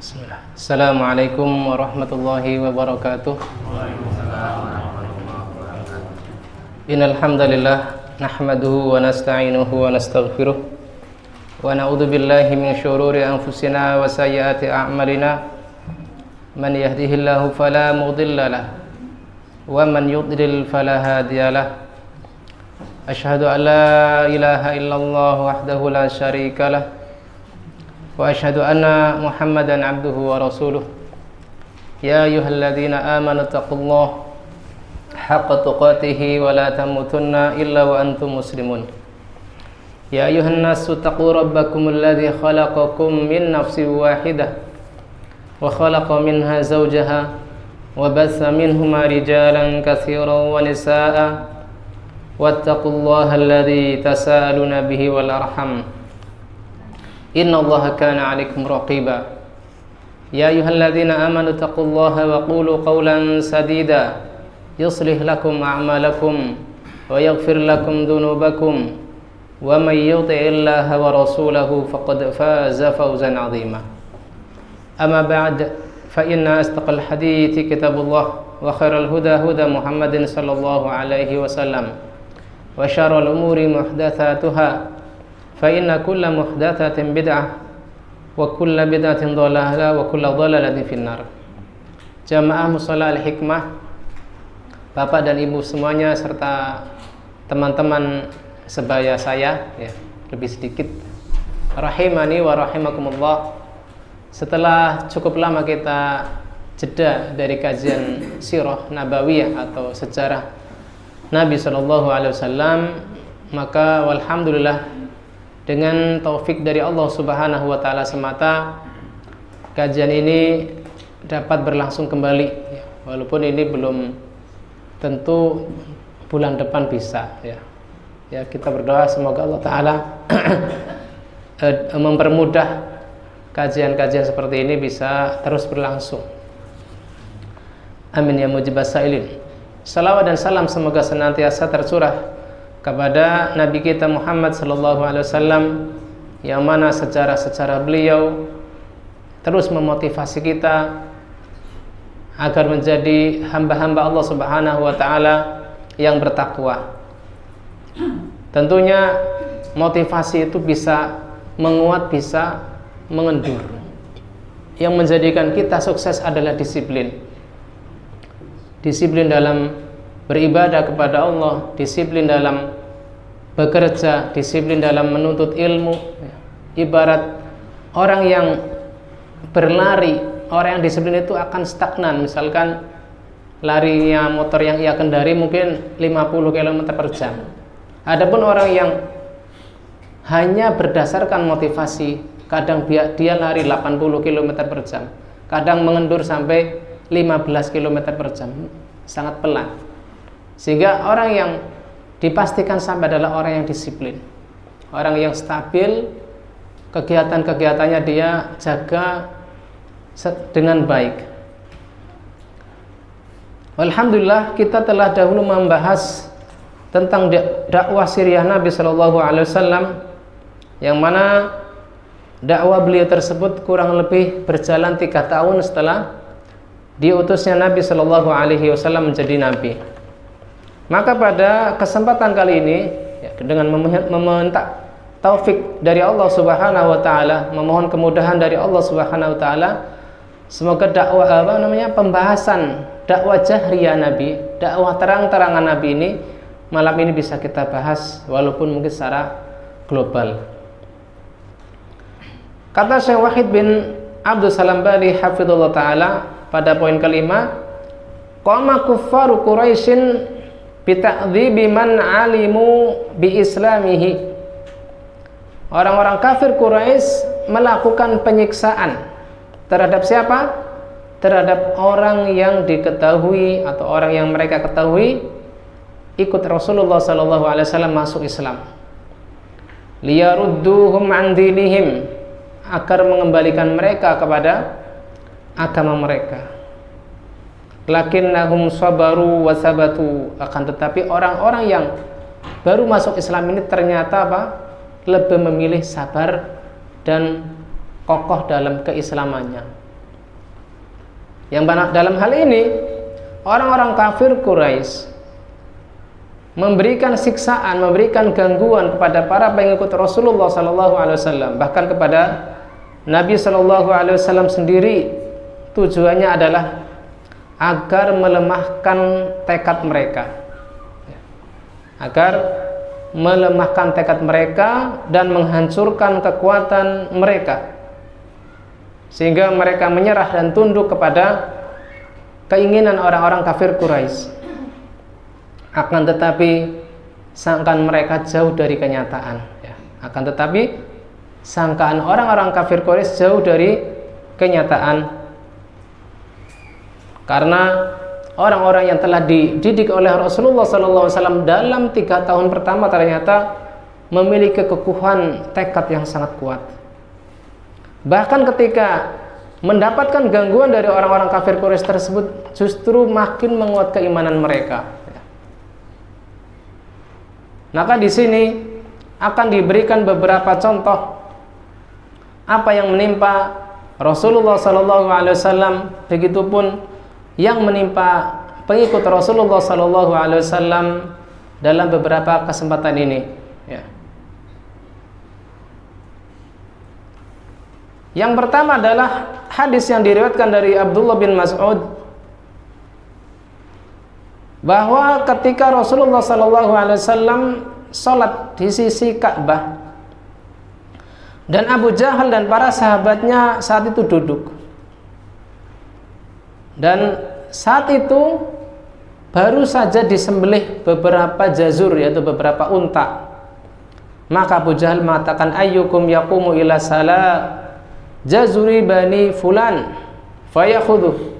Bismillah. Assalamualaikum warahmatullahi wabarakatuh. Innal hamdalillah nahmaduhu wa nasta'inuhu wa nastaghfiruh wa na'udzu billahi min syururi anfusina wa sayyiati a'malina. Man yahdihillahu fala mudilla lahu wa man yudlil fala hadiyalah. Asyhadu an la ilaha illallah wahdahu la syarika lah wa asyhadu anna Muhammadan abduhu wa rasuluh. Ya ayyuhalladzina amanu taqullaha haqqa tuqatih wa la tamutunna illa wa antum muslimun. Ya ayyuhan nasu taqu rabbakumul ladzi khalaqakum min nafsin wahidah wa khalaqa minha zawjaha wa batha minhuma rijalan katsiran wa nisaa'a wattaqullaha alladzi tasaaluna bihi wal arham. Innallaha kana 'alaikum raqiba. Ya ayyuhalladzina amanu taqullaha wa qulu qawlan sadida yuslih lakum a'malakum wa yaghfir lakum dhunubakum wa may yuti'illaha wa rasulahu faqad faza fawzan 'azima. Amma ba'd, fa inna astaqal hadithi kitabullah wa khairal huda huda Muhammadin sallallahu alaihi wasallam wa syarrul umuri muhdatsatuha fa inna kulla muhdatsatin bid'ah wa kulla bid'atin dhalalah wa kulla dhalalatin finnar. Jamaah Mushola Al-Hikmah, Bapak dan Ibu semuanya serta teman-teman sebaya saya, ya, lebih sedikit, rahimani wa rahimakumullah. Setelah cukup lama kita jeda dari kajian sirah nabawiyah atau sejarah Nabi SAW, maka walhamdulillah dengan taufik dari Allah Subhanahu wa taala semata kajian ini dapat berlangsung kembali, ya, walaupun ini belum tentu bulan depan bisa, ya. Ya, kita berdoa semoga Allah taala mempermudah kajian-kajian seperti ini bisa terus berlangsung. Amin ya mujibas sailin. Salawat dan salam semoga senantiasa tercurah kepada Nabi kita Muhammad sallallahu alaihi wasallam, yang mana sejarah-sejarah beliau terus memotivasi kita agar menjadi hamba-hamba Allah Subhanahu wa taala yang bertakwa. Tentunya motivasi itu bisa menguat, bisa mengendur. Yang menjadikan kita sukses adalah disiplin. Disiplin dalam beribadah kepada Allah, disiplin dalam bekerja, disiplin dalam menuntut ilmu. Ibarat orang yang berlari, orang yang disiplin itu akan stagnan. Misalkan larinya motor yang ia kendari mungkin 50 km per jam. Adapun orang yang hanya berdasarkan motivasi, kadang dia lari 80 km per jam, kadang mengendur sampai 15 km per jam, sangat pelan. Sehingga orang yang dipastikan sampai adalah orang yang disiplin, orang yang stabil, kegiatan-kegiatannya dia jaga dengan baik. Alhamdulillah, kita telah dahulu membahas tentang dakwah siriyah Nabi Shallallahu Alaihi Wasallam, yang mana dakwah beliau tersebut kurang lebih berjalan 3 tahun setelah diutusnya Nabi Shallallahu Alaihi Wasallam menjadi Nabi. Maka pada kesempatan kali ini, ya, dengan meminta taufik dari Allah Subhanahu wa taala, memohon kemudahan dari Allah Subhanahu wa taala, semoga pembahasan dakwah jahriyah Nabi, dakwah terang-terangan Nabi ini malam ini bisa kita bahas walaupun mungkin secara global. Kata Syekh Wahid bin Abdul Salam Bali hafizallahu taala pada poin kelima, qama kuffaru Quraisyin bita'dzibi man alimu bi islamihi. Orang-orang kafir Quraisy melakukan penyiksaan terhadap siapa? Terhadap orang yang diketahui atau orang yang mereka ketahui ikut Rasulullah sallallahu alaihi wasallam masuk Islam. Liyarudduhum an dinihim, agar mengembalikan mereka kepada agama mereka. Lakinnahum sabaru wa sabatu, akan tetapi orang-orang yang baru masuk Islam ini ternyata lebih memilih sabar dan kokoh dalam keislamannya. Yang dalam hal ini orang-orang kafir Quraisy memberikan siksaan, memberikan gangguan kepada para pengikut Rasulullah sallallahu alaihi wasallam, bahkan kepada Nabi sallallahu alaihi wasallam sendiri. Tujuannya adalah agar melemahkan tekad mereka. Agar melemahkan tekad mereka dan menghancurkan kekuatan mereka, sehingga mereka menyerah dan tunduk kepada keinginan orang-orang kafir Quraisy. Akan tetapi sangkaan mereka jauh dari kenyataan, ya. Akan tetapi sangkaan orang-orang kafir Quraisy jauh dari kenyataan, karena orang-orang yang telah dididik oleh Rasulullah SAW dalam 3 tahun pertama ternyata memiliki kekuatan tekad yang sangat kuat. Bahkan ketika mendapatkan gangguan dari orang-orang kafir Quraisy tersebut, justru makin menguat keimanan mereka. Maka di sini akan diberikan beberapa contoh apa yang menimpa Rasulullah SAW, begitupun yang menimpa pengikut Rasulullah SAW dalam beberapa kesempatan ini, ya. Yang pertama adalah hadis yang diriwayatkan dari Abdullah bin Mas'ud, bahwa ketika Rasulullah SAW sholat di sisi Ka'bah dan Abu Jahal dan para sahabatnya saat itu duduk, dan saat itu baru saja disembelih beberapa jazur, yaitu beberapa unta. Maka Abu Jahal mengatakan, ayyukum yaqumu ila salah jazuri bani fulan fayakhudhu.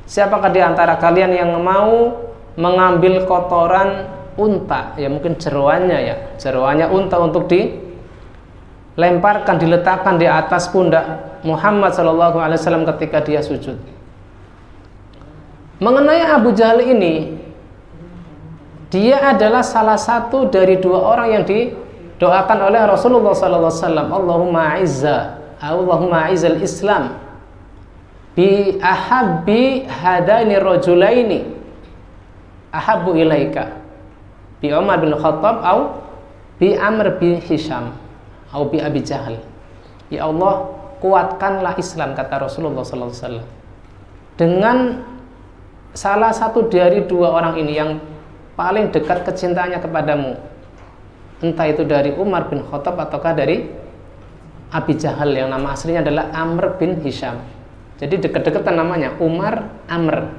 Siapakah di antara kalian yang mau mengambil kotoran unta, ya mungkin jeroannya, ya jeroannya unta, untuk dilemparkan, diletakkan di atas pundak Muhammad SAW ketika dia sujud. Mengenai Abu Jahal ini, dia adalah salah satu dari 2 orang yang didoakan oleh Rasulullah SAW. Allahumma a'izzal Islam bi ahabbi hadaini rajulaini ahabbu ilaika bi Umar bin Khattab au bi Amr bin Hisham au bi Abi Jahal. Ya Allah, kuatkanlah Islam, kata Rasulullah SAW, dengan salah satu dari 2 orang ini yang paling dekat kecintaannya kepadamu, entah itu dari Umar bin Khattab ataukah dari Abi Jahal yang nama aslinya adalah Amr bin Hisham. Jadi dekat-dekatan namanya, Umar, Amr.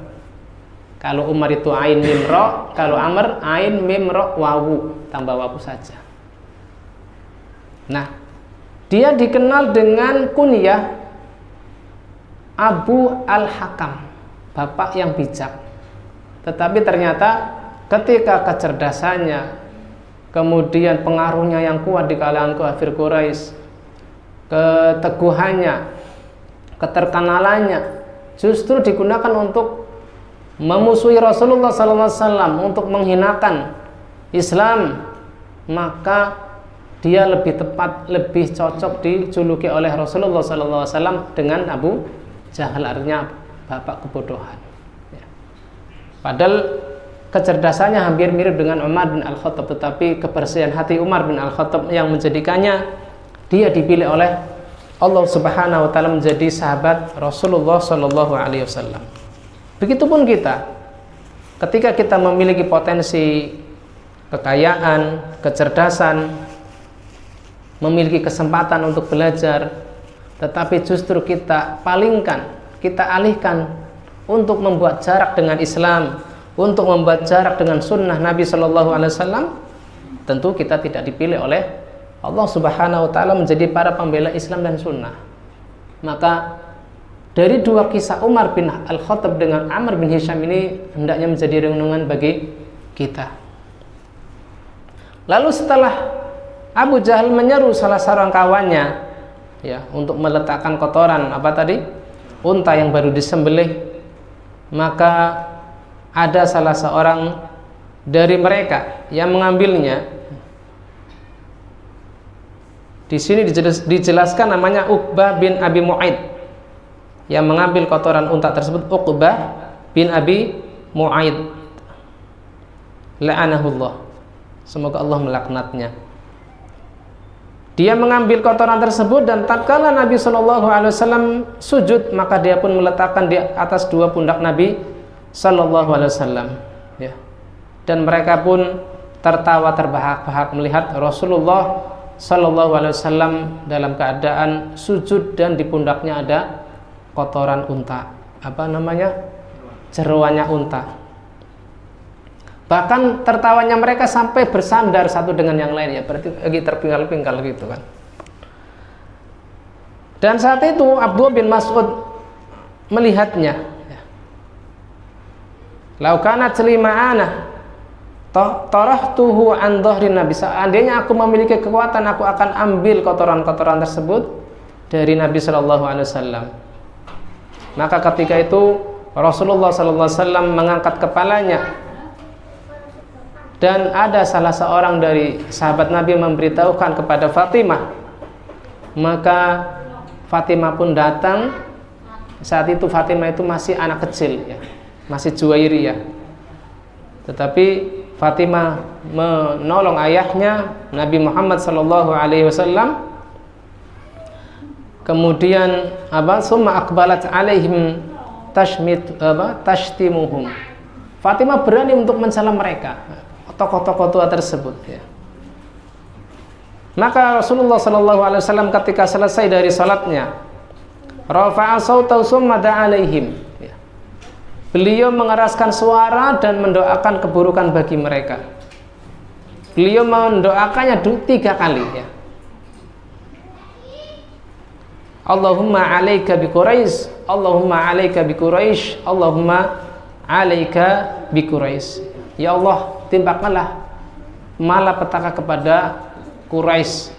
Kalau Umar itu ain mim ro, kalau Amr ain mim ro wawu, tambah wawu saja. Nah, dia dikenal dengan kunyah Abu Al-Hakam, bapak yang bijak. Tetapi ternyata ketika kecerdasannya, kemudian pengaruhnya yang kuat di kalangan kafir Quraisy, keteguhannya, keterkenalannya, justru digunakan untuk memusuhi Rasulullah SAW, untuk menghinakan Islam. Maka dia lebih tepat, lebih cocok dijuluki oleh Rasulullah SAW dengan Abu Jahal, artinya bapak kebodohan, ya. Padahal kecerdasannya hampir mirip dengan Umar bin Al-Khattab, tetapi kebersihan hati Umar bin Al-Khattab yang menjadikannya dia dipilih oleh Allah Subhanahu wa taala menjadi sahabat Rasulullah sallallahu alaihi wasallam. Begitupun kita, ketika kita memiliki potensi, kekayaan, kecerdasan, memiliki kesempatan untuk belajar, tetapi justru kita palingkan, kita alihkan untuk membuat jarak dengan Islam, untuk membuat jarak dengan sunnah Nabi Shallallahu Alaihi Wasallam, tentu kita tidak dipilih oleh Allah Subhanahu Wa Taala menjadi para pembela Islam dan sunnah. Maka dari 2 kisah Umar bin Al-Khattab dengan Amr bin Hisham ini hendaknya menjadi renungan bagi kita. Lalu setelah Abu Jahal menyeru salah seorang kawannya, ya, untuk meletakkan kotoran apa tadi, unta yang baru disembelih, maka ada salah seorang dari mereka yang mengambilnya. Di sini dijelaskan namanya Uqbah bin Abi Mu'aid. yang mengambil kotoran unta tersebut Uqbah bin Abi Mu'aid la'anahullah, semoga Allah melaknatnya. Dia mengambil kotoran tersebut, dan tatkala Nabi SAW sujud, maka dia pun meletakkan di atas dua pundak Nabi SAW, ya. Dan mereka pun tertawa terbahak-bahak melihat Rasulullah SAW dalam keadaan sujud dan di pundaknya ada kotoran unta, jeroannya unta. Bahkan tertawanya mereka sampai bersandar satu dengan yang lain, ya, berarti lagi terpinggal-pinggal gitu kan. Dan saat itu Abdullah bin Mas'ud melihatnya, ya. Laukanat lima'ana tarahtuhu an dhahrin Nabi. Seandainya aku memiliki kekuatan, aku akan ambil kotoran-kotoran tersebut dari Nabi SAW. Maka ketika itu Rasulullah SAW mengangkat kepalanya, dan ada salah seorang dari sahabat Nabi memberitahukan kepada Fatimah. Maka Fatimah pun datang. Saat itu Fatimah itu masih anak kecil, ya, masih Juwairiyah. Tetapi Fatimah menolong ayahnya Nabi Muhammad SAW. Kemudian summa aqbalat alaihim tashtimuhum. Fatimah berani untuk mencela mereka, tokoh-tokoh tua tersebut, ya. Maka Rasulullah SAW ketika selesai dari salatnya, rafa'a sautahu summa da'a alaihim, ya. Beliau mengeraskan suara dan mendoakan keburukan bagi mereka. Beliau mendoakannya 3 kali, ya. Allahumma alaika bi Quraisy, Allahumma alaika bi Quraisy, Allahumma alaika bi Quraisy. Ya Allah, timpakanlah malapetaka kepada Quraisy.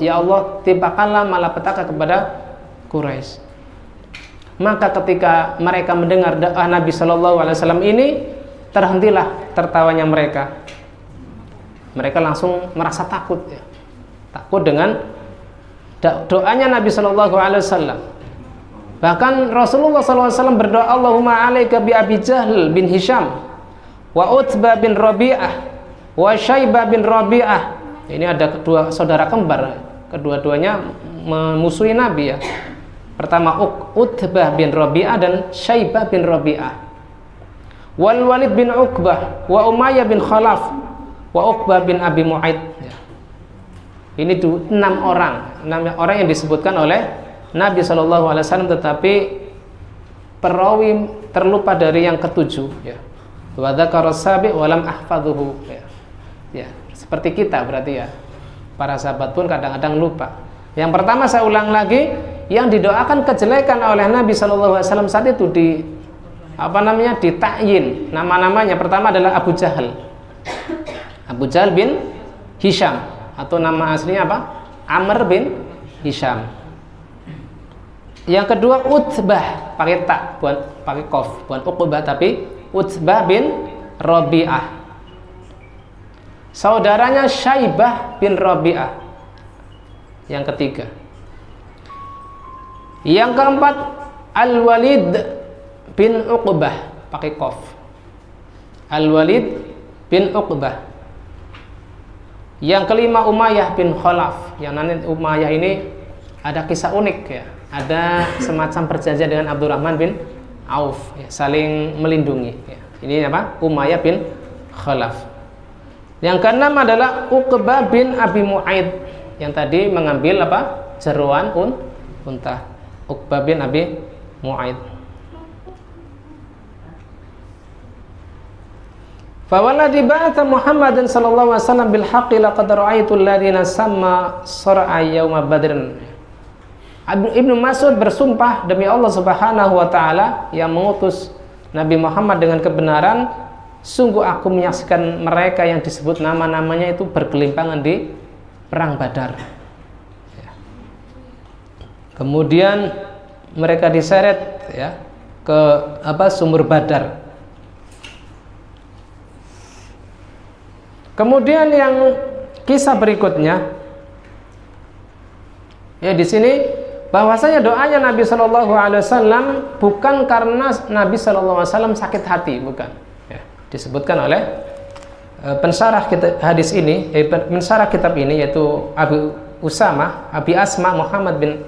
Ya Allah, timpakanlah malapetaka kepada Quraisy. Maka ketika mereka mendengar doa Nabi SAW ini, terhentilah tertawanya mereka. Mereka langsung merasa takut, ya. Takut dengan doanya Nabi SAW. Bahkan Rasulullah SAW berdoa, Allahumma alaika bi Abi Jahl bin Hisham wa Utbah bin Rabi'ah wa Syaibah bin Rabi'ah. Ini ada kedua saudara kembar, kedua-duanya memusuhi Nabi, ya. Pertama Utbah bin Rabi'ah dan Syaibah bin Rabi'ah. Wal Walid bin Uqbah wa Umayyah bin Khalaf wa Uqbah bin Abi Mu'aid, ya. Ini 6 orang yang disebutkan oleh Nabi SAW, tetapi perawi terlupa dari yang ketujuh, ya. Wa dzakara sabi' wa lam ahfadhuhu, ya. Ya, seperti kita berarti, ya. Para sahabat pun kadang-kadang lupa. Yang pertama saya ulang lagi, yang didoakan kejelekan oleh Nabi SAW saat itu ditakyin nama-namanya. Pertama adalah Abu Jahal. Abu Jahal bin Hisham, atau nama aslinya Amr bin Hisham. Yang kedua Utbah, pakai tak, bukan pakai qaf, bukan Uqbah tapi Utbah bin Rabi'ah. Saudaranya Syaibah bin Rabi'ah. Yang ketiga. Yang keempat Al-Walid bin Uqbah, pakai qaf. Al-Walid bin Uqbah. Yang kelima Umayyah bin Khalaf. Yang nanti Umayyah ini ada kisah unik, ya. Ada semacam perjanjian dengan Abdurrahman bin Auf, ya, saling melindungi, ya. Ini Umayyah bin Khalaf. Yang keenam adalah Uqbah bin Abi Mu'aid, yang tadi mengambil jeroan unta. Uqbah bin Abi Mu'aid. Fawalladhi ba'atha Muhammadan sallallahu alaihi wasallam bil haqqi laqad ra'aitu alladziina samma sar'a yauma badrin. Ibnu Mas'ud bersumpah demi Allah Subhanahu wa taala yang mengutus Nabi Muhammad dengan kebenaran, sungguh aku menyaksikan mereka yang disebut nama-namanya itu bergelimpangan di perang Badar. Kemudian mereka diseret, ya, ke sumur Badar. Kemudian yang kisah berikutnya, ya, di sini bahwasanya doanya Nabi Shallallahu Alaihi Wasallam bukan karena Nabi Shallallahu Alaihi Wasallam sakit hati, bukan. Ya, disebutkan oleh pensarah hadis ini, pensarah kitab ini, yaitu Abi Asma Muhammad bin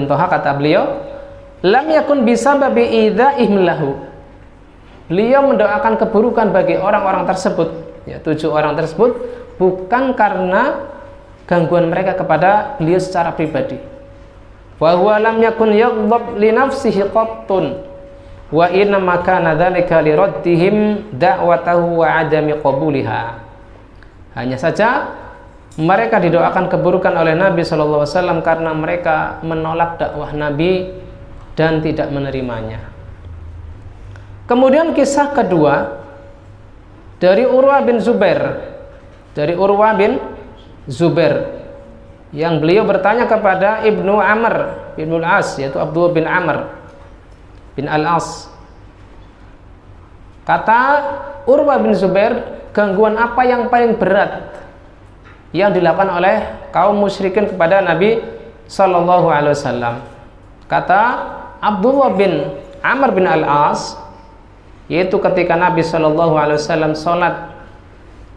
Toha, kata beliau, lam yakun bisababi idzaihim lahu. Beliau mendoakan keburukan bagi orang-orang tersebut, ya 7 orang tersebut, bukan karena gangguan mereka kepada beliau secara pribadi. Wa huwa lam yakun yaghdab li nafsihi qattun wa inna ma kana dzalika li raddihim da'watahu wa adami qabuliha. Hanya saja mereka didoakan keburukan oleh Nabi sallallahu alaihi wasallam karena mereka menolak dakwah Nabi dan tidak menerimanya. Kemudian kisah kedua dari Urwah bin Zubair, yang beliau bertanya kepada Ibnu Amr bin Al-As, yaitu Abdullah bin Amr bin Al-As. Kata Urwah bin Zubair, gangguan apa yang paling berat yang dilakukan oleh kaum musyrikin kepada Nabi Sallallahu Alaihi Wasallam? Kata Abdullah bin Amr bin Al-As, yaitu ketika Nabi Sallallahu Alaihi Wasallam sholat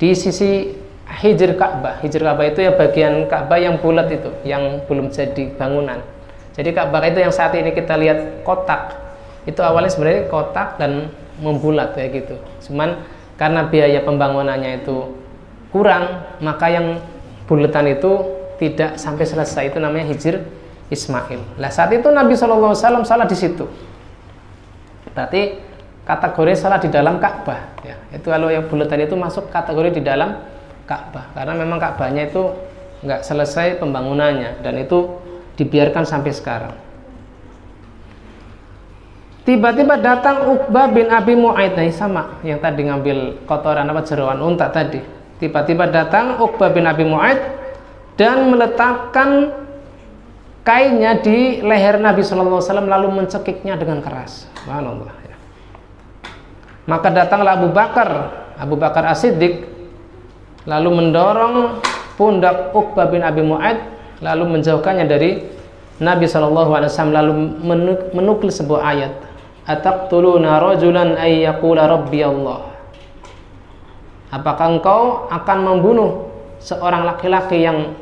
di sisi hijr Ka'bah. Hijr Ka'bah itu ya bagian Ka'bah yang bulat itu, yang belum jadi bangunan. Jadi Ka'bah itu yang saat ini kita lihat kotak, itu awalnya sebenarnya kotak dan membulat kayak gitu. Cuman karena biaya pembangunannya itu kurang, maka yang bulatan itu tidak sampai selesai. Itu namanya hijr Ismail. Lah saat itu Nabi SAW salat di situ. Berarti kategori salat di dalam Ka'bah. Ya, itu kalau yang bulatan itu masuk kategori di dalam Ka'bah, karena memang Ka'bahnya itu nggak selesai pembangunannya dan itu dibiarkan sampai sekarang. Tiba-tiba datang Uqbah bin Abi Mu'aid, nah sama yang tadi ngambil kotoran jeroan unta tadi. Tiba-tiba datang Uqbah bin Abi Mu'aid dan meletakkan kainnya di leher Nabi SAW lalu mencekiknya dengan keras. Subhanallah. Ya. Maka datanglah Abu Bakar As-Siddiq lalu mendorong pundak Uqbah bin Abi Mu'aid lalu menjauhkannya dari Nabi SAW, lalu menukil sebuah ayat, ataqtuluna rajulan ay yaqula rabbi Allah. Apakah engkau akan membunuh seorang laki-laki yang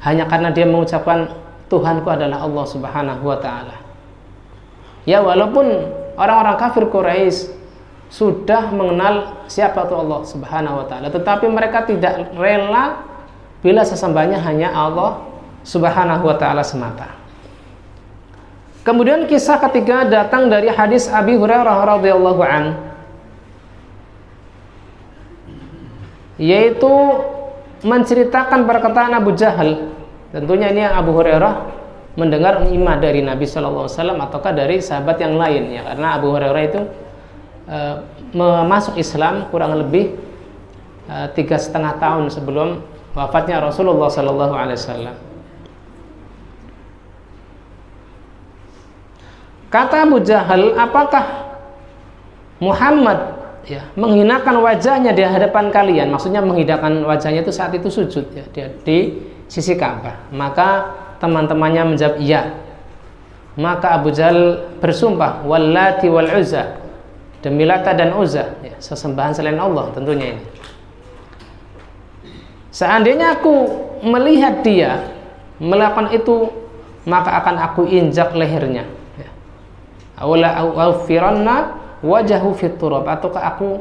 hanya karena dia mengucapkan Tuhanku adalah Allah Subhanahu wa ta'ala? Ya, walaupun orang-orang kafir Quraisy sudah mengenal siapa itu Allah Subhanahu wa ta'ala, tetapi mereka tidak rela bila sesembahnya hanya Allah Subhanahu wa ta'ala semata. Kemudian kisah ketiga datang dari hadis Abi Hurairah radhiyallahu an, yaitu menceritakan perkataan Abu Jahal. Tentunya ini Abu Hurairah mendengar imah dari Nabi sallallahu alaihi wasallam ataukah dari sahabat yang lain, ya, karena Abu Hurairah itu masuk Islam kurang lebih 3,5 tahun sebelum wafatnya Rasulullah Sallallahu Alaihi Wasallam. Kata Abu Jahal, apakah Muhammad menghinakan wajahnya di hadapan kalian? Maksudnya menghinakan wajahnya itu saat itu sujud, ya, di sisi Ka'bah. Maka teman-temannya menjawab iya. Maka Abu Jahal bersumpah, wallati wal uzza, demi Lata dan Uzza, ya, sesembahan selain Allah tentunya ini. Seandainya aku melihat dia melakukan itu, maka akan aku injak lehernya. Awla awfiranna wajahu fit turab, ataukah aku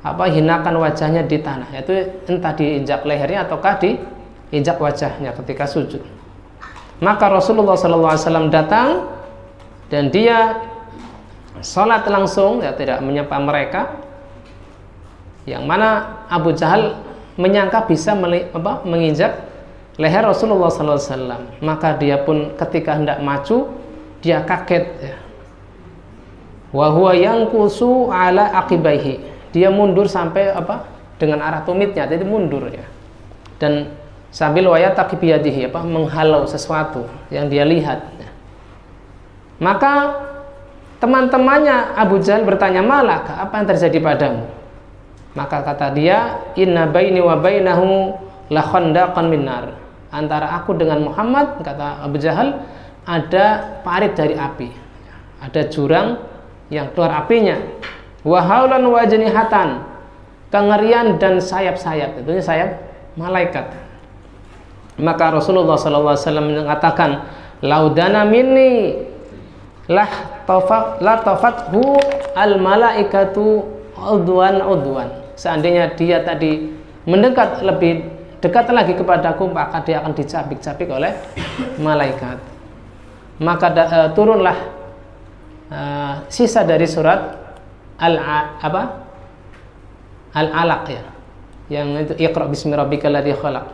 hinakan wajahnya di tanah, yaitu entah diinjak lehernya ataukah diinjak wajahnya ketika sujud. Maka Rasulullah SAW datang dan dia sholat langsung, ya, tidak menyapa mereka, yang mana Abu Jahal menyangka bisa menginjak leher Rasulullah SAW. Maka dia pun ketika hendak maju, dia kaget, ya. Wa huwa yanqusu ala aqibaihi, dia mundur sampai dengan arah tumitnya, jadi mundur, ya, dan sambil wayataqi biyadihi, menghalau sesuatu yang dia lihat, ya. Maka teman-temannya Abu Jahal bertanya, malaka, apa yang terjadi padamu? Maka kata dia, inna baini wa bainahu la khandaqan min nar, antara aku dengan Muhammad, kata Abu Jahal, ada parit dari api, ada jurang yang keluar apinya. Wa haulan wa janihatan, kengerian dan sayap-sayap, itu sayap malaikat. Maka Rasulullah sallallahu alaihi wasallam mengatakan, laudana minni la tafathu al malaikatu udwan. Seandainya dia tadi mendekat lebih dekat lagi kepadaku, maka dia akan dicabik-cabik oleh malaikat. Maka turunlah sisa dari surat Al-Alaq ya, yang itu Iqra bismi rabbikal ladzi khalaq,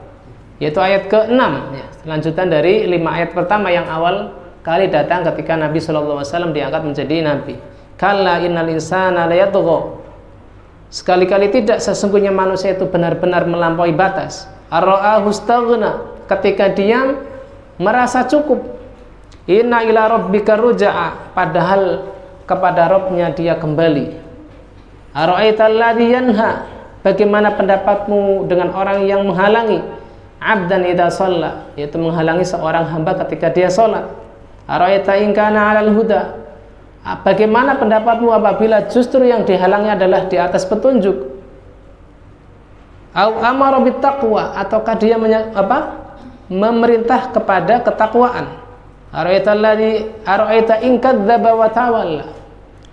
yaitu ayat ke-6 ya, lanjutan dari 5 ayat pertama yang awal kali datang ketika Nabi SAW diangkat menjadi nabi. Kalla innal insana layatgha, sekali-kali tidak, sesungguhnya manusia itu benar-benar melampaui batas. Ar-ra'ahu istaghna, ketika dia merasa cukup. Inna ila rabbika ruj'a, padahal kepada Rabb-nya dia kembali. Ara'aital ladzi yanha, bagaimana pendapatmu dengan orang yang menghalangi abdan idza shalla, yaitu menghalangi seorang hamba ketika dia salat. Ara'aita in kana 'alal huda, bagaimana pendapatmu apabila justru yang dihalangi adalah di atas petunjuk. Au amara bittaqwa, ataukah dia memerintah kepada ketakwaan. Ara'aita in kadzdzaba wa tawalla,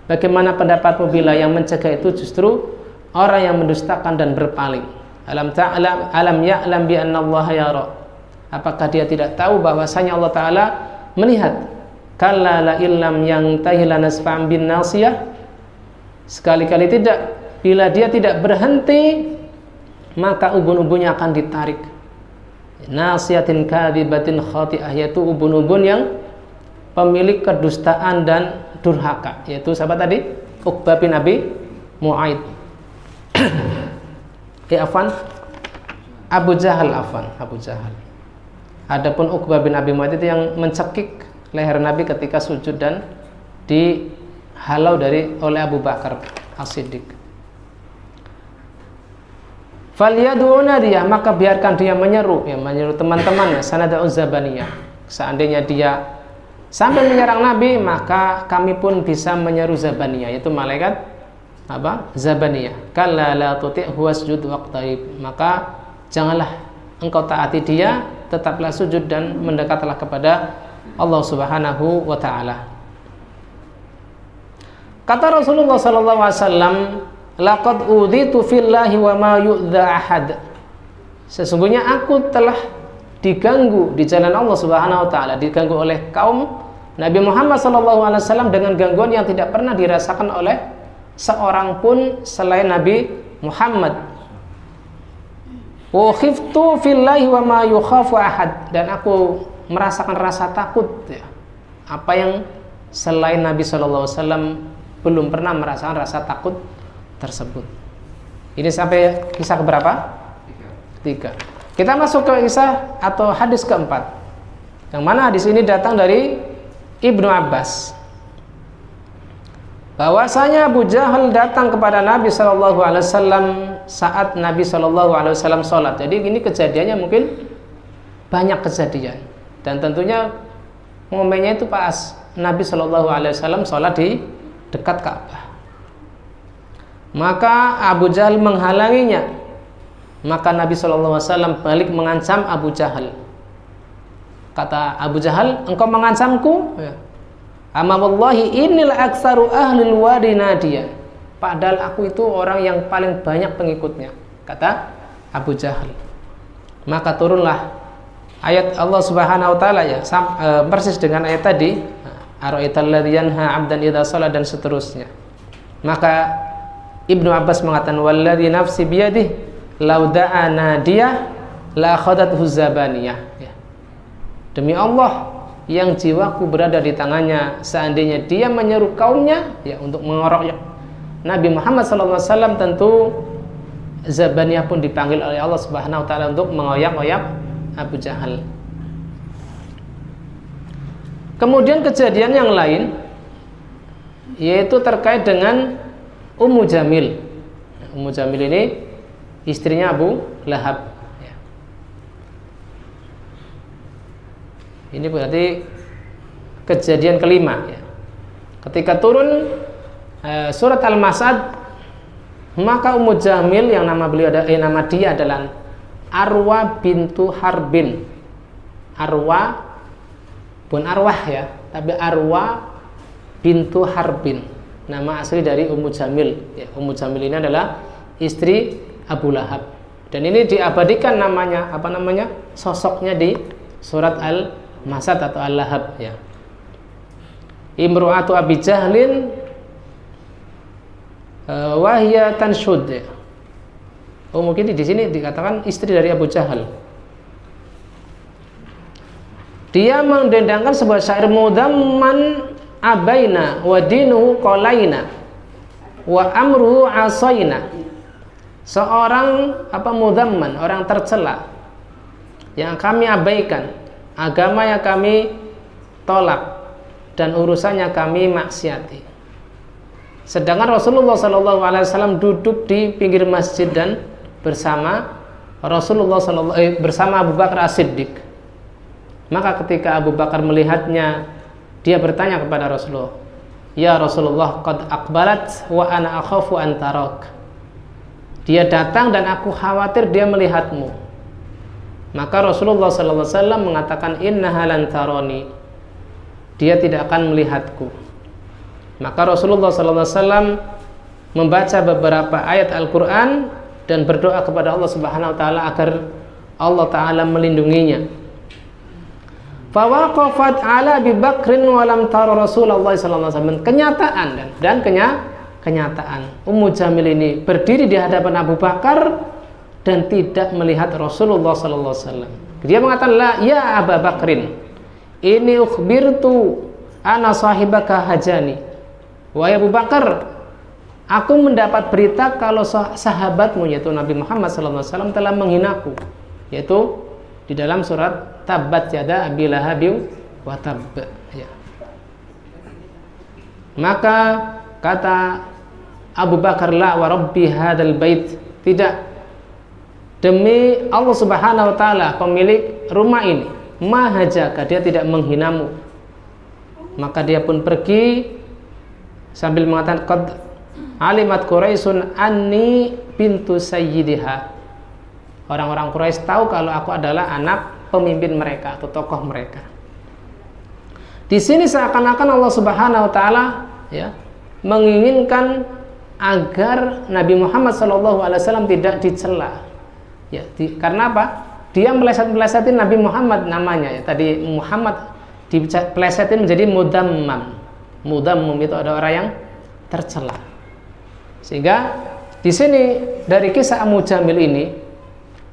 bagaimana pendapatmu bila yang mencegah itu justru orang yang mendustakan dan berpaling. Alam ya'lam bi anna Allah yara, apakah dia tidak tahu bahwasanya Allah Ta'ala melihat. Kalla la illam yantahi lanasfa'an bin nasiyah, sekali-kali tidak, bila dia tidak berhenti maka ubun-ubunnya akan ditarik. Nasiyatin kadzibatin khati'ah, yaitu ubun-ubun yang pemilik kedustaan dan durhaka, yaitu siapa tadi? Uqbah bin Abi Mu'aid. Abu Jahal. Adapun Uqbah bin Abi Mu'aid itu yang mencekik leher Nabi ketika sujud dan dihalau oleh Abu Bakar As-Siddiq. Falyad'una dia, maka biarkan dia menyeru teman-temannya. Sanada'u Zabaniyah, seandainya dia sampai menyerang Nabi, maka kami pun bisa menyeru Zabaniyah, yaitu malaikat Zabaniyah. Kalla la tuti'hu wasjud waqtarib, maka janganlah engkau taati dia, tetaplah sujud dan mendekatlah kepada Allah Subhanahu wa ta'ala. Kata Rasulullah sallallahu alaihi wasallam, laqad udhitu fillahi wa ma yu'dha ahad, sesungguhnya aku telah diganggu di jalan Allah Subhanahu wa ta'ala, diganggu oleh kaum Nabi Muhammad SAW dengan gangguan yang tidak pernah dirasakan oleh seorang pun selain Nabi Muhammad. Wa khiftu fillahi wa ma yukhafu ahad, dan aku merasakan rasa takut ya, apa yang selain Nabi SAW belum pernah merasakan rasa takut tersebut. Ini sampai kisah keberapa? 3. Kita masuk ke kisah atau hadis keempat, yang mana hadis ini datang dari Ibnu Abbas, bahwasanya Abu Jahal datang kepada Nabi SAW saat Nabi SAW sholat. Jadi ini kejadiannya mungkin banyak kejadian, dan tentunya momennya itu pas Nabi SAW sholat di dekat Ka'bah. Maka Abu Jahal menghalanginya. Maka Nabi SAW balik mengancam Abu Jahal. Kata Abu Jahal, engkau mengancamku? Amma wallahi innil aktsaru ahlil wadi nadiya, padahal aku itu orang yang paling banyak pengikutnya, kata Abu Jahal. Maka turunlah ayat Allah Subhanahu wa ta'ala ya, persis dengan ayat tadi, ara'aital ladzi yanha 'abdan idza shalla, dan seterusnya. Maka Ibnu Abbas mengatakan, walladzi nafsi biyadihi law da'a nadiyah la khadathu zabaniyah ya. Demi Allah yang jiwaku berada di tangannya, seandainya dia menyeru kaumnya ya untuk mengeroyok Nabi Muhammad SAW, tentu Zabaniyah pun dipanggil oleh Allah Subhanahu wa ta'ala untuk mengoyak-oyak Abu Jahal. Kemudian kejadian yang lain yaitu terkait dengan Ummu Jamil. Ummu Jamil ini istrinya Abu Lahab. Ini berarti kejadian kelima ya. Ketika turun surat Al-Masad, maka Ummu Jamil yang nama dia adalah Arwa bintu Harbin. Arwa bukan arwah ya, tapi Arwa bintu Harbin. Nama asli dari Ummu Jamil ya. Ummu Jamil ini adalah istri Abu Lahab. Dan ini diabadikan namanya, sosoknya di surat Al-Masad atau Al-Lahab ya. Imru'atu Abi Jahlin wahya tanshud. Oh, mungkin di sini dikatakan istri dari Abu Jahal. Dia mendendangkan sebuah syair mudamman abaina wa dinuhu qalaina wa amruhu asaina. Seorang mudamman, orang tercela yang kami abaikan, agama yang kami tolak dan urusannya kami maksiati. Sedangkan Rasulullah SAW duduk di pinggir masjid dan bersama bersama Abu Bakar As-Siddiq. Maka ketika Abu Bakar melihatnya, dia bertanya kepada Rasulullah, "Ya Rasulullah, qad aqbalat wa ana akhafu an tarak." Dia datang dan aku khawatir dia melihatmu. Maka Rasulullah SAW mengatakan, "Innaha lan tarani." Dia tidak akan melihatku. Maka Rasulullah SAW membaca beberapa ayat Al-Quran dan berdoa kepada Allah Subhanahu Wa Taala agar Allah Taala melindunginya. Fawaqafat ala Abi Bakrin wa lam tara Rasulullah SAW. Kenyataan dan kenyataan Ummu Jamil ini berdiri di hadapan Abu Bakar dan tidak melihat Rasulullah SAW. Dia mengatakan, "La ya Abu Bakrin, ini ukhbirtu ana sahibaka hajani." Wahai Abu Bakar, aku mendapat berita kalau sahabatmu yaitu Nabi Muhammad SAW telah menghinaku, yaitu di dalam surat Tabbat yada Abi Lahabin wa Tabb ya. Maka kata Abu Bakar, "La wa rabbi hadzal bait." Tidak, demi Allah Subhanahu wa taala pemilik rumah ini, mahajaka, dia tidak menghinamu. Maka dia pun pergi sambil mengatakan, "Qad alimat Quraisyun anni bintu sayyidiha." Orang-orang Quraisy tahu kalau aku adalah anak pemimpin mereka atau tokoh mereka. Di sini seakan-akan Allah Subhanahu wa taala ya menginginkan agar Nabi Muhammad SAW tidak dicela. Ya, karena apa? Dia meleset-melesetin Nabi Muhammad namanya ya. Tadi Muhammad dipelesetin menjadi mudammam. Mudammam itu ada orang yang tercela. Sehingga di sini dari kisah Ummu Jamil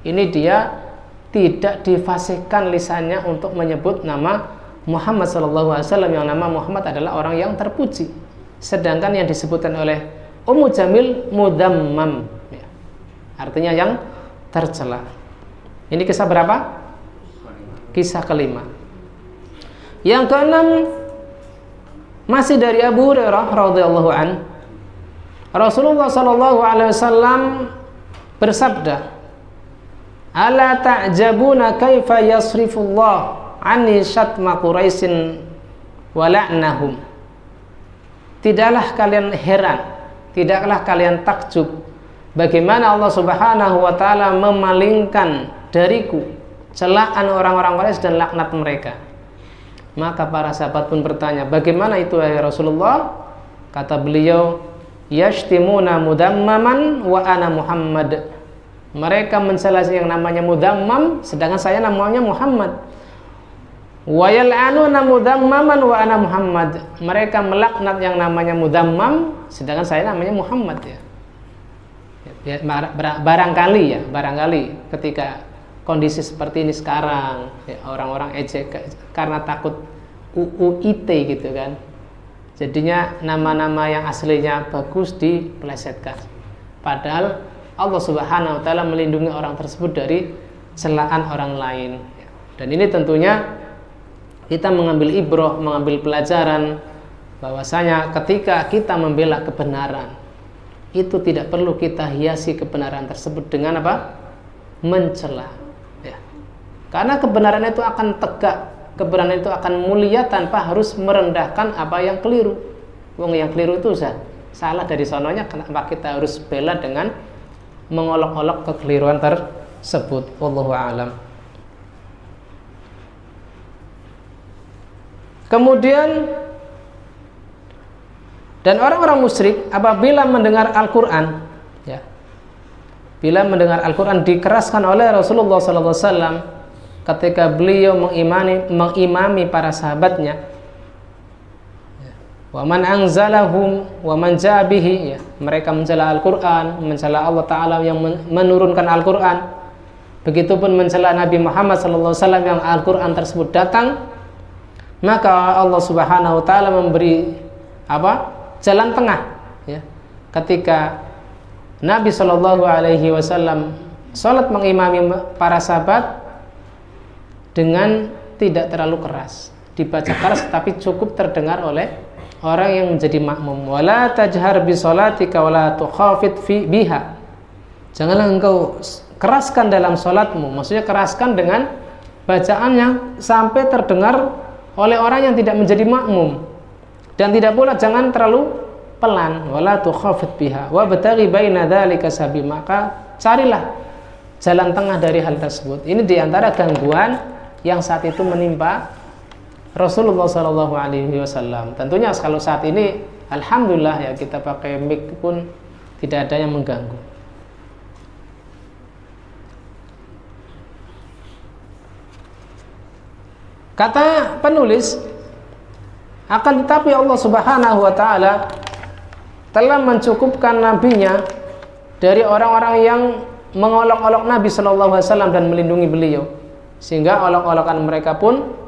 ini dia tidak difasihkan lisannya untuk menyebut nama Muhammad SAW, yang nama Muhammad adalah orang yang terpuji. Sedangkan yang disebutkan oleh Ummu Jamil mudammam ya. Artinya yang tercela. Ini kisah berapa? Kisah kelima. Yang keenam masih dari Abu Hurairah radhiyallahu an. Rasulullah sallallahu alaihi wasallam bersabda, "Ala ta'jabuna kaifa yasrifullah 'anni syatma Quraisyin wa la'nahum." Tidaklah kalian heran, tidaklah kalian takjub bagaimana Allah Subhanahu wa taala memalingkan dariku celaan orang-orang Quraisy dan laknat mereka. Maka para sahabat pun bertanya, "Bagaimana itu ya Rasulullah?" Kata beliau, "Yashtimuna mudammaman wa ana Muhammad." Mereka mencela yang namanya mudammam, sedangkan saya namanya Muhammad. Wa yal'anuna mudammaman wa ana Muhammad. Mereka melaknat yang namanya mudammam, sedangkan saya namanya Muhammad ya. Barangkali ketika kondisi seperti ini sekarang ya, orang-orang ejek karena takut UUIT gitu kan, jadinya nama-nama yang aslinya bagus dipelesetkan, padahal Allah Subhanahu wa taala melindungi orang tersebut dari celaan orang lain. Dan ini tentunya kita mengambil ibrah, mengambil pelajaran bahwasanya ketika kita membela kebenaran, itu tidak perlu kita hiasi kebenaran tersebut dengan apa? Mencela. Ya. Karena kebenaran itu akan tegak kebenaran itu akan mulia tanpa harus merendahkan apa yang keliru. Wong yang keliru itu salah dari sononya, kenapa kita harus bela dengan mengolok-olok kekeliruan tersebut? Wallahu a'lam. Kemudian, dan orang-orang musyrik apabila mendengar Al-Quran, ya, bila mendengar Al-Quran dikeraskan oleh Rasulullah SAW ketika beliau mengimami para sahabatnya, wa man anzalahum wa man jaa bihi, ya, mereka mencela Al-Quran, mencela Allah Ta'ala yang menurunkan Al-Quran, begitupun mencela Nabi Muhammad SAW yang Al-Quran tersebut datang, maka Allah Subhanahu wa Ta'ala memberi jalan tengah, ya, ketika Nabi Shallallahu Alaihi Wasallam sholat mengimami para sahabat dengan tidak terlalu keras, dibaca keras tapi cukup terdengar oleh orang yang menjadi makmum. Wala tajhar bi sholatika wala tukhafit biha. Janganlah engkau keraskan dalam sholatmu, maksudnya keraskan dengan bacaan yang sampai terdengar oleh orang yang tidak menjadi makmum, dan tidak pula jangan terlalu pelan. Wala tukhafit biha wa bataghi baina dzalika sabi, maka carilah jalan tengah dari hal tersebut. Ini diantara gangguan yang saat itu menimpa Rasulullah Shallallahu Alaihi Wasallam. Tentunya kalau saat ini, alhamdulillah, ya, kita pakai mic pun tidak ada yang mengganggu. Kata penulis, akan tetapi Allah Subhanahu wa Ta'ala telah mencukupkan nabinya dari orang-orang yang mengolok-olok Nabi Shallallahu Alaihi Wasallam dan melindungi beliau, sehingga olok-olokan mereka pun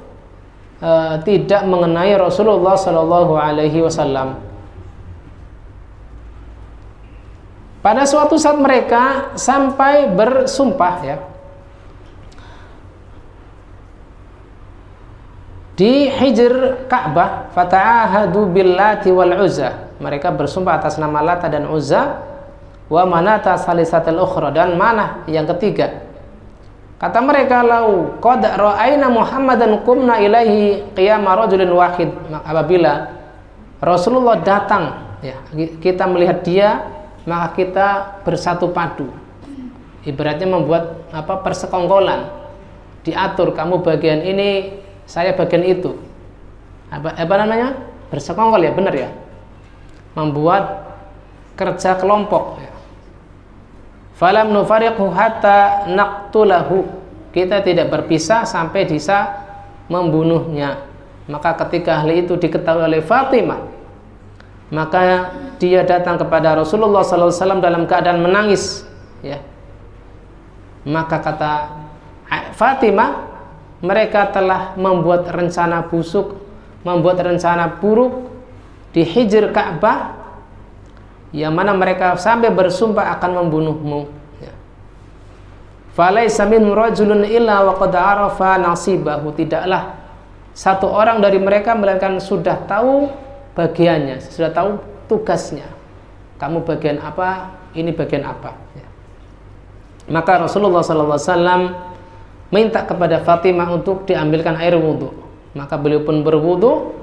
tidak mengenai Rasulullah Shallallahu Alaihi Wasallam. Pada suatu saat mereka sampai bersumpah, ya, di hijr Ka'bah, fata'ahadu billati wal Uzza, mereka bersumpah atas nama Lata dan Uzza, wa manata salisatil ukhra, dan Manah yang ketiga. Kata mereka, lau qad ra'ayna Muhammadan qumna ilaihi qiyama rajulin wahid, apabila Rasulullah datang, ya, kita melihat dia, maka kita bersatu padu. Ibaratnya membuat persekongkolan, diatur, kamu bagian ini, saya bagian itu, apa namanya, bersekongkol, ya, benar, ya, membuat kerja kelompok, ya. Falam nufariqhu hatta naqtulahu, kita tidak berpisah sampai bisa membunuhnya. Maka ketika hal itu diketahui oleh Fatimah, maka dia datang kepada Rasulullah SAW dalam keadaan menangis, ya. Maka kata Fatimah, mereka telah membuat rencana busuk, membuat rencana buruk di hijr Ka'bah, yang mana mereka sampai bersumpah akan membunuhmu, ya. Falaisa minhum rajulun illa wa qad arafa nasibahu, tidaklah satu orang dari mereka melainkan sudah tahu bagiannya, sudah tahu tugasnya. Kamu bagian apa, ini bagian apa, ya. Maka Rasulullah SAW minta kepada Fatimah untuk diambilkan air wudhu. Maka beliau pun berwudhu,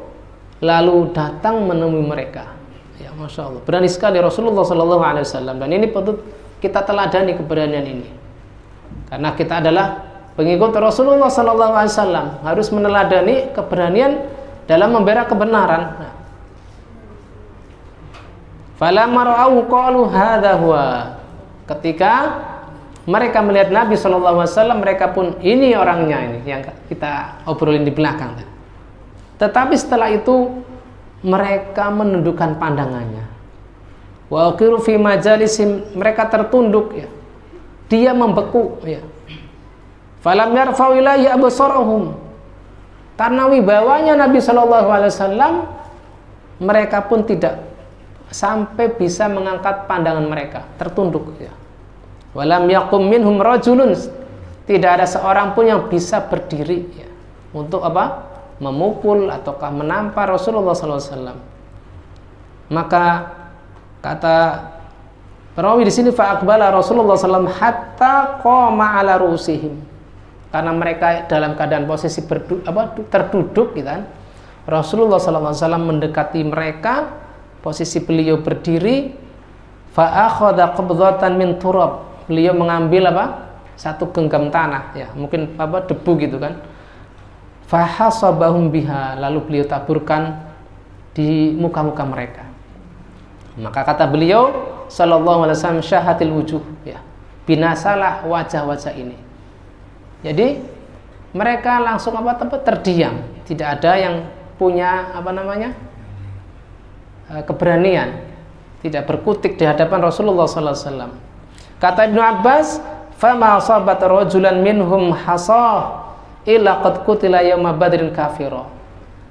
lalu datang menemui mereka. Ya, Masya Allah, berani sekali Rasulullah SAW. Dan ini patut kita teladani keberanian ini, karena kita adalah pengikut Rasulullah SAW, harus meneladani keberanian dalam membela kebenaran. Falamma ra'au qalu hadza huwa, ketika mereka melihat Nabi SAW, mereka pun, ini orangnya, ini yang kita obrolin di belakang. Tetapi setelah itu mereka menundukkan pandangannya. Wa aqiru fi majalisim, mereka tertunduk, ya. Dia membeku, ya. Falam yarfa'u ilayhi absarahum, karena wibawanya Nabi SAW, mereka pun tidak sampai bisa mengangkat pandangan mereka, tertunduk, ya. Walam yaqum minhum rajulun, tidak ada seorang pun yang bisa berdiri, ya, untuk memukul ataukah menampar Rasulullah SAW. Maka kata perawi di sini, fa aqbala Rasulullah SAW hatta qama ala rusihim, karena mereka dalam keadaan posisi terduduk gitu kan. Rasulullah SAW mendekati mereka, posisi beliau berdiri, fa akhadha qabdatan min turab, beliau mengambil satu genggam tanah, ya mungkin debu gitu kan, fa hasabahum biha, lalu beliau taburkan di muka-muka mereka. Maka kata beliau sallallahu alaihi wasallam, syahatil wujuh, ya binasalah wajah-wajah ini. Jadi mereka langsung terdiam, tidak ada yang punya keberanian, tidak berkutik di hadapan Rasulullah sallallahu alaihi wasallam. Kata Ibnu Abbas, fama asabat rajulan minhum hasah illa qad qutila yauma badrin kafira.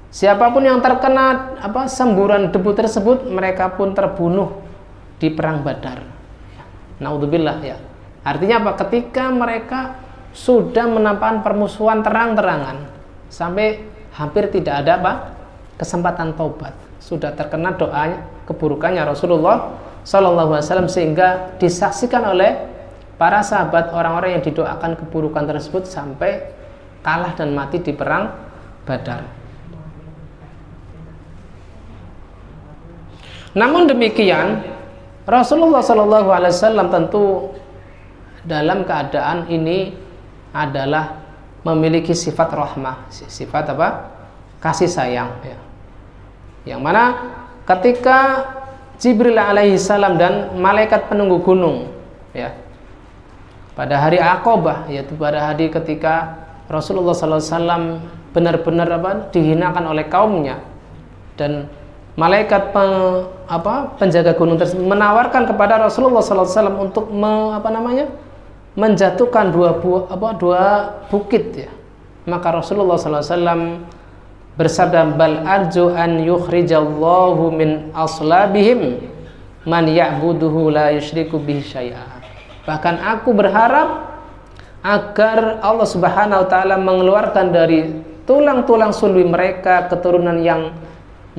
Siapapun yang terkena semburan debu tersebut, mereka pun terbunuh di perang Badar. Naudzubillah, ya. Artinya apa? Ketika mereka sudah menampakkan permusuhan terang-terangan sampai hampir tidak ada kesempatan taubat, sudah terkena doanya, keburukannya Rasulullah sallallahu alaihi wasallam, sehingga disaksikan oleh para sahabat orang-orang yang didoakan keburukan tersebut sampai kalah dan mati di perang Badar. Namun demikian, Rasulullah sallallahu alaihi wasallam tentu dalam keadaan ini adalah memiliki sifat rahmah, sifat kasih sayang, ya. Yang mana ketika Jibril alaihi salam dan malaikat penunggu gunung, ya, pada hari Aqabah, yaitu pada hari ketika Rasulullah sallallahu alaihi wasallam benar-benar dihinakan oleh kaumnya, dan malaikat penjaga gunung tersebut menawarkan kepada Rasulullah sallallahu alaihi wasallam untuk menjatuhkan dua bukit, ya. Maka Rasulullah sallallahu alaihi wasallam bersabda, bal arju an yukhrijallahu min aslabihim man ya'buduhu la yusyriku bihi syai'a. Bahkan aku berharap agar Allah Subhanahu wa taala mengeluarkan dari tulang-tulang sulbi mereka keturunan yang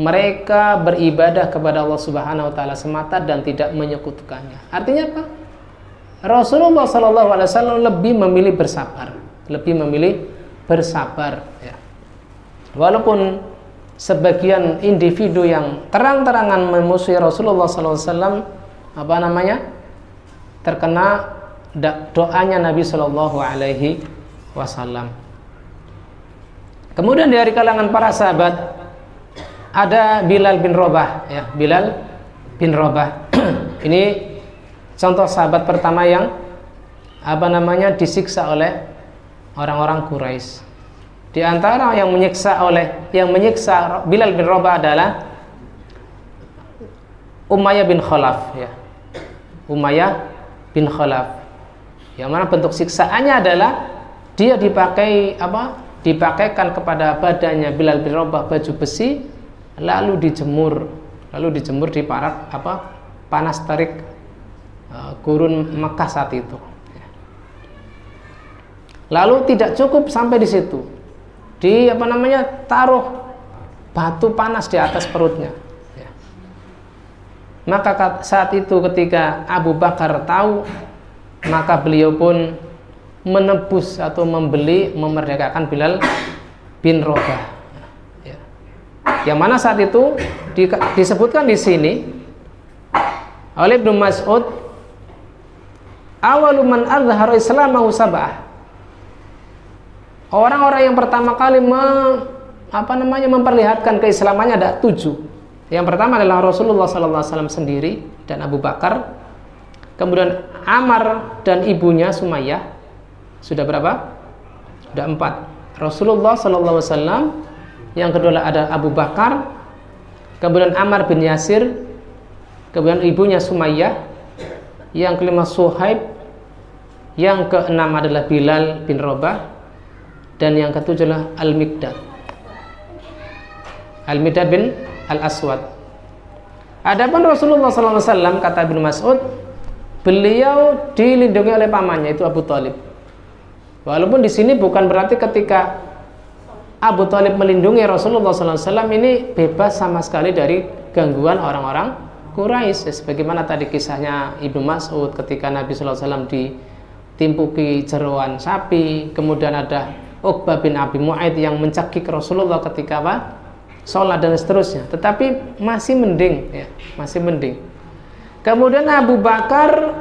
mereka beribadah kepada Allah Subhanahu wa taala semata dan tidak menyekutukannya. Artinya apa? Rasulullah sallallahu alaihi wasallam lebih memilih bersabar, ya. Walaupun sebagian individu yang terang-terangan memusuhi Rasulullah sallallahu alaihi wasallam terkena doanya Nabi sallallahu alaihi wasallam. Kemudian dari kalangan para sahabat ada Bilal bin Rabah, ya, Bilal bin Rabah. Ini contoh sahabat pertama yang disiksa oleh orang-orang Quraisy. Di antara yang menyiksa Bilal bin Rabah adalah Umayyah bin Khalaf, ya. Umayyah bin Khalaf. Yang mana bentuk siksaannya adalah dia dipakaikan kepada badannya Bilal bin Rabah baju besi, lalu dijemur di panas terik gurun Mekah saat itu. Lalu tidak cukup sampai di situ, taruh batu panas di atas perutnya, ya. Maka saat itu ketika Abu Bakar tahu, maka beliau pun menebus atau memerdekakan Bilal bin Rabah, ya. Yang mana saat itu disebutkan di sini oleh Ibnu Mas'ud, awalu man azhara islamahu sab'ah. Orang-orang yang pertama kali memperlihatkan keislamannya ada 7. Yang pertama adalah Rasulullah sallallahu alaihi wasallam sendiri dan Abu Bakar. Kemudian Ammar dan ibunya Sumayyah. Sudah berapa? Sudah 4. Rasulullah sallallahu alaihi wasallam, yang kedua ada Abu Bakar, kemudian Ammar bin Yasir, kemudian ibunya Sumayyah, yang kelima Suhaib, yang keenam adalah Bilal bin Rabah, dan yang ketujuh adalah Al-Miqdad bin Al-Aswad. Adapun Rasulullah SAW, kata Ibnu Mas'ud, beliau dilindungi oleh pamannya, itu Abu Thalib. Walaupun di sini bukan berarti ketika Abu Thalib melindungi Rasulullah SAW ini bebas sama sekali dari gangguan orang-orang Quraisy. Sebagaimana tadi kisahnya Ibnu Mas'ud ketika Nabi SAW ditimpuki jeroan sapi, kemudian ada Uqbah bin Abi Mu'aid yang mencekik Rasulullah ketika apa? Sholat dan seterusnya. Tetapi masih mending, ya, masih mending. Kemudian Abu Bakar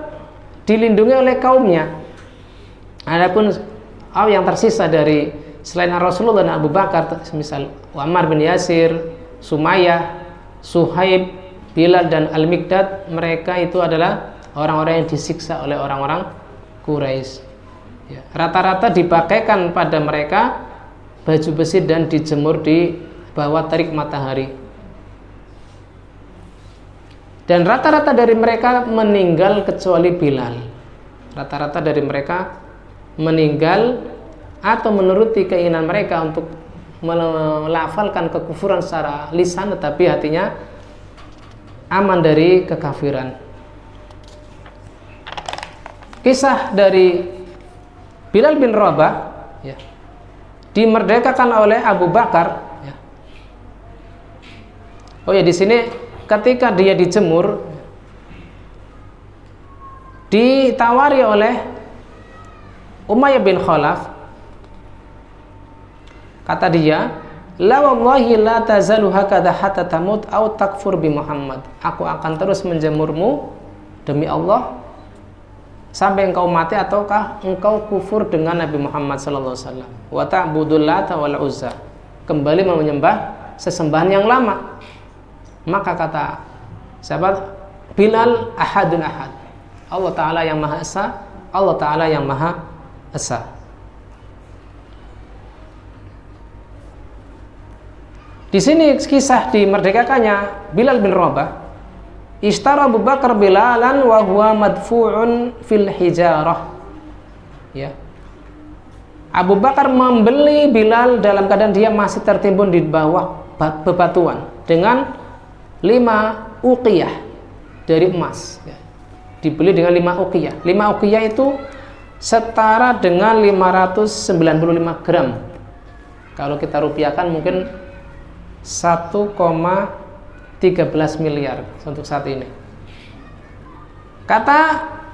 dilindungi oleh kaumnya. Adapun yang tersisa dari selain Rasulullah dan Abu Bakar, misal Ammar bin Yasir, Sumayyah, Suhaib, Bilal dan Al-Miqdad, mereka itu adalah orang-orang yang disiksa oleh orang-orang Quraisy. Ya, rata-rata dipakaikan pada mereka baju besi dan dijemur di bawah terik matahari. Dan rata-rata dari mereka meninggal kecuali Bilal. Rata-rata dari mereka meninggal atau menuruti keinginan mereka untuk melafalkan kekufuran secara lisan, tetapi hatinya aman dari kekafiran. Kisah dari Bilal bin Rabah, ya, dimerdekakan oleh Abu Bakar. Ya. Oh ya, di sini ketika dia dijemur, ditawari oleh Umayyah bin Khalaf. Kata dia, la wallahi la tazalu hakadha hatta tamut aw takfur bi Muhammad. Aku akan terus menjemurmu demi Allah sampai engkau mati ataukah engkau kufur dengan Nabi Muhammad sallallahu alaihi wasallam. Wa ta'budul Lata wal Uzza. Kembali menyembah sesembahan yang lama. Maka kata sahabat Bilal, ahadun ahad. Allah Ta'ala yang Maha Esa, Allah Ta'ala yang Maha Esa. Di sini kisah dimerdekakannya Bilal bin Rabah. Ishtara Abu Bakar Bilalan wa huwa madfu'un fil hijarah. Ya. Abu Bakar membeli Bilal dalam keadaan dia masih tertimbun di bawah bebatuan dengan 5 uqiyah dari emas. Ya. Dibeli dengan 5 uqiyah. 5 uqiyah itu setara dengan 595 gram. Kalau kita rupiahkan mungkin 1,13 miliar untuk saat ini. Kata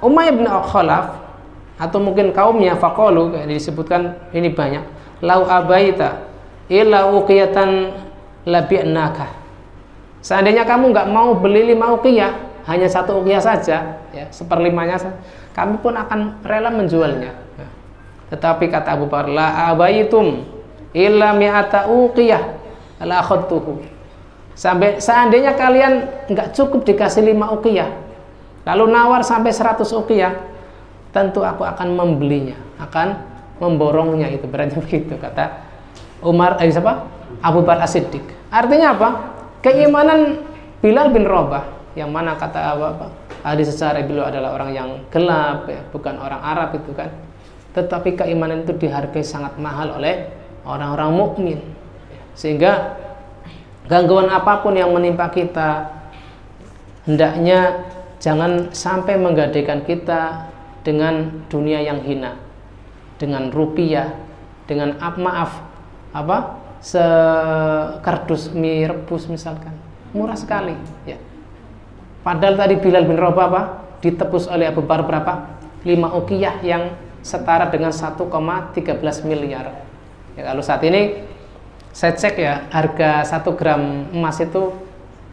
Umayyah bin Khalaf atau mungkin kaumnya faqalu, disebutkan ini banyak, lau abaita illa uqiyatan labi'naka. Seandainya kamu nggak mau beli 5 uqiyah, hanya 1 uqiyah saja, ya, 1/5-nya saja, kami pun akan rela menjualnya. Ya. Tetapi kata Abu Bakar, la abaitum illa mi'ata uqiyah la akhadtuhu. Sampai seandainya kalian nggak cukup dikasih 5 uqiyah, lalu nawar sampai 100 uqiyah, tentu aku akan membelinya, akan memborongnya. Itu berarti begitu kata Abu Bakar As-Siddiq. Artinya apa? Keimanan Bilal bin Rabah, yang mana kata ahli sejarah beliau adalah orang yang gelap, ya, bukan orang Arab itu kan. Tetapi keimanan itu dihargai sangat mahal oleh orang-orang mukmin, sehingga gangguan apapun yang menimpa kita hendaknya jangan sampai menggadaikan kita dengan dunia yang hina, dengan rupiah, dengan sekardus mie rebus misalkan, murah sekali, ya. Padahal tadi Bilal bin Rabah ditebus oleh Abu Bakar berapa? 5 uqiyah yang setara dengan 1,13 miliar. Ya, kalau saat ini saya cek ya, harga 1 gram emas itu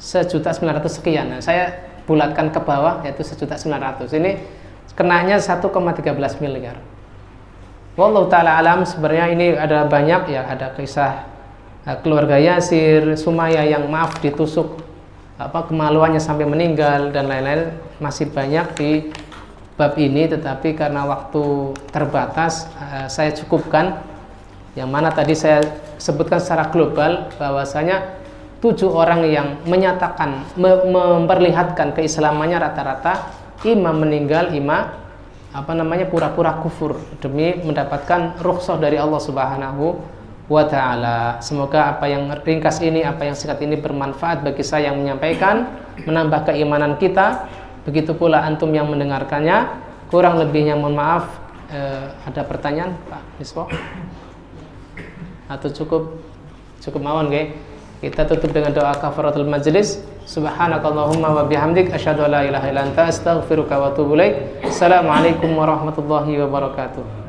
1.900.000 sekian. Nah, saya bulatkan ke bawah yaitu 1.900.000. Ini kenanya 1,13 miliar. Wallahu ta'ala alam. Sebenarnya ini ada banyak ya, ada kisah keluarga Yasir, Sumayyah yang maaf ditusuk kemaluannya sampai meninggal dan lain-lain, masih banyak di bab ini, tetapi karena waktu terbatas saya cukupkan. Yang mana tadi saya sebutkan secara global bahwasanya 7 orang yang menyatakan memperlihatkan keislamannya rata-rata imam meninggal, imam pura-pura kufur demi mendapatkan rukhsah dari Allah Subhanahu wa ta'ala. Semoga apa yang ringkas ini, apa yang singkat ini bermanfaat bagi saya yang menyampaikan, menambah keimanan kita. Begitu pula antum yang mendengarkannya. Kurang lebihnya mohon maaf. Ada pertanyaan Pak Misbah? Atau cukup mawon nggih? Kita tutup dengan doa kafaratul majlis. Subhanakallahumma wa bihamdik asyhadu an la ilaha illa anta astaghfiruka wa atubu ilaik. Assalamualaikum warahmatullahi wabarakatuh.